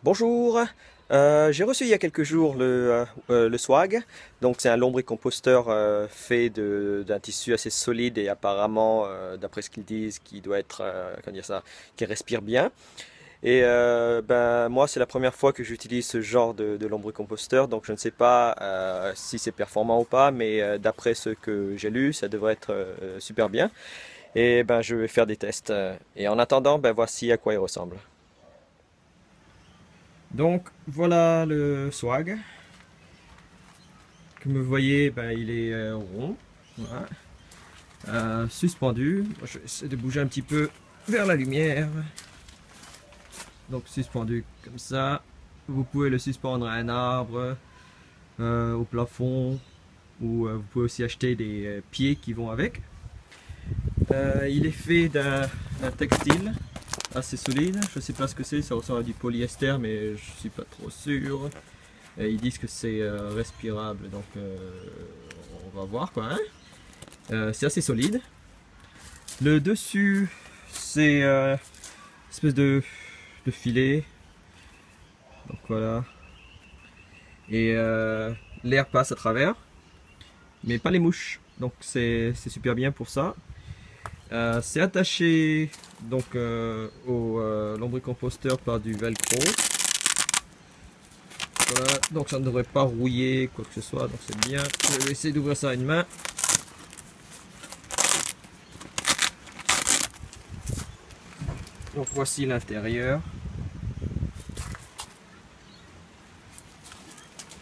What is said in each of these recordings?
Bonjour, j'ai reçu il y a quelques jours le swag. Donc c'est un lombricomposteur fait d'un tissu assez solide et apparemment, d'après ce qu'ils disent, qui doit être, comment dire ça, qui respire bien. Et ben moi c'est la première fois que j'utilise ce genre de lombricomposteur, donc je ne sais pas si c'est performant ou pas, mais d'après ce que j'ai lu, ça devrait être super bien. Et ben je vais faire des tests. Et en attendant, ben voici à quoi il ressemble. Donc voilà le swag. Comme vous voyez, ben, il est rond, voilà. Suspendu. Moi, je vais essayer de bouger un petit peu vers la lumière. Donc suspendu comme ça. Vous pouvez le suspendre à un arbre, au plafond, ou vous pouvez aussi acheter des pieds qui vont avec. Il est fait d'un textile assez solide. Je ne sais pas ce que c'est, ça ressemble à du polyester, mais je suis pas trop sûr. Et ils disent que c'est respirable, donc on va voir quoi, hein. C'est assez solide. Le dessus, c'est une espèce de filet. Donc voilà. Et l'air passe à travers, mais pas les mouches. Donc c'est super bien pour ça. C'est attaché donc au lombricomposteur par du velcro. Voilà. Donc ça ne devrait pas rouiller quoi que ce soit, donc c'est bien. Je vais essayer d'ouvrir ça à une main. Donc voici l'intérieur.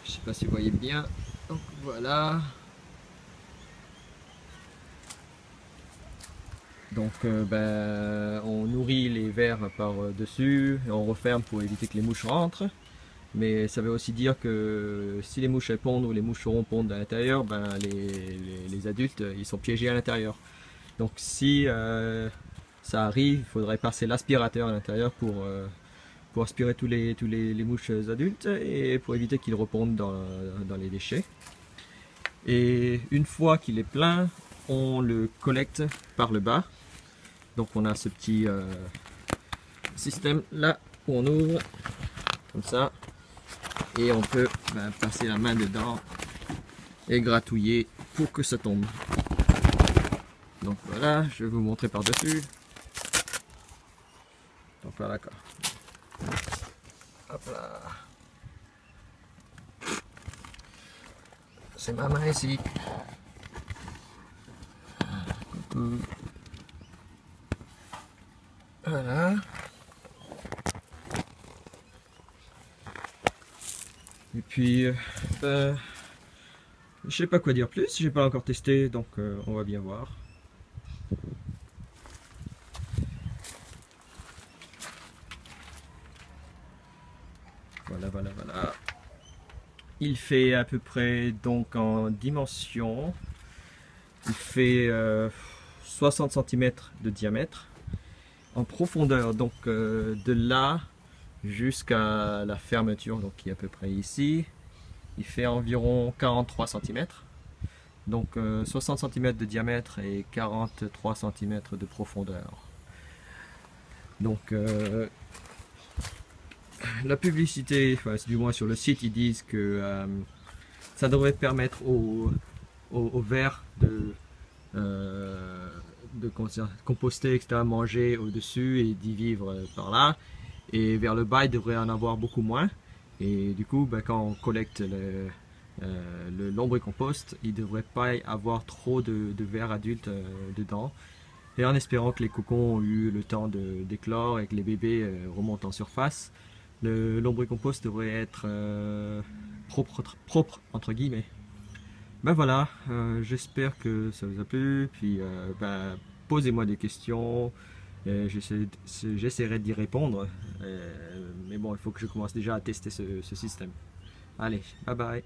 Je sais pas si vous voyez bien. Donc voilà. Donc ben, on nourrit les vers par dessus et on referme pour éviter que les mouches rentrent. Mais ça veut aussi dire que si les mouches elles pondent ou les moucherons pondent à l'intérieur, ben, les adultes ils sont piégés à l'intérieur. Donc si ça arrive, il faudrait passer l'aspirateur à l'intérieur pour aspirer les mouches adultes et pour éviter qu'ils repondent dans les déchets. Et une fois qu'il est plein, on le collecte par le bas. Donc on a ce petit système là où on ouvre comme ça et on peut passer la main dedans et gratouiller pour que ça tombe. Donc voilà, je vais vous montrer par dessus. Donc voilà d'accord. Hop là. C'est ma main ici. Coucou. Voilà. Et puis, je sais pas quoi dire plus, j'ai pas encore testé, donc on va bien voir. Voilà, voilà, voilà. Il fait à peu près, donc en dimension, il fait 60 cm de diamètre. En profondeur, donc de là jusqu'à la fermeture, donc qui est à peu près ici, il fait environ 43 cm. Donc 60 cm de diamètre et 43 cm de profondeur. Donc la publicité, enfin, du moins sur le site, ils disent que ça devrait permettre aux vers de composter, etc., manger au-dessus et d'y vivre par là. Et vers le bas, il devrait en avoir beaucoup moins. Et du coup, ben, quand on collecte le lombricompost, il ne devrait pas y avoir trop de vers adultes dedans. Et en espérant que les cocons ont eu le temps d'éclore et que les bébés remontent en surface, le lombricompost devrait être propre entre guillemets. Ben voilà, j'espère que ça vous a plu, puis ben, posez-moi des questions, j'essaierai d'y répondre, mais bon, il faut que je commence déjà à tester ce système. Allez, bye bye.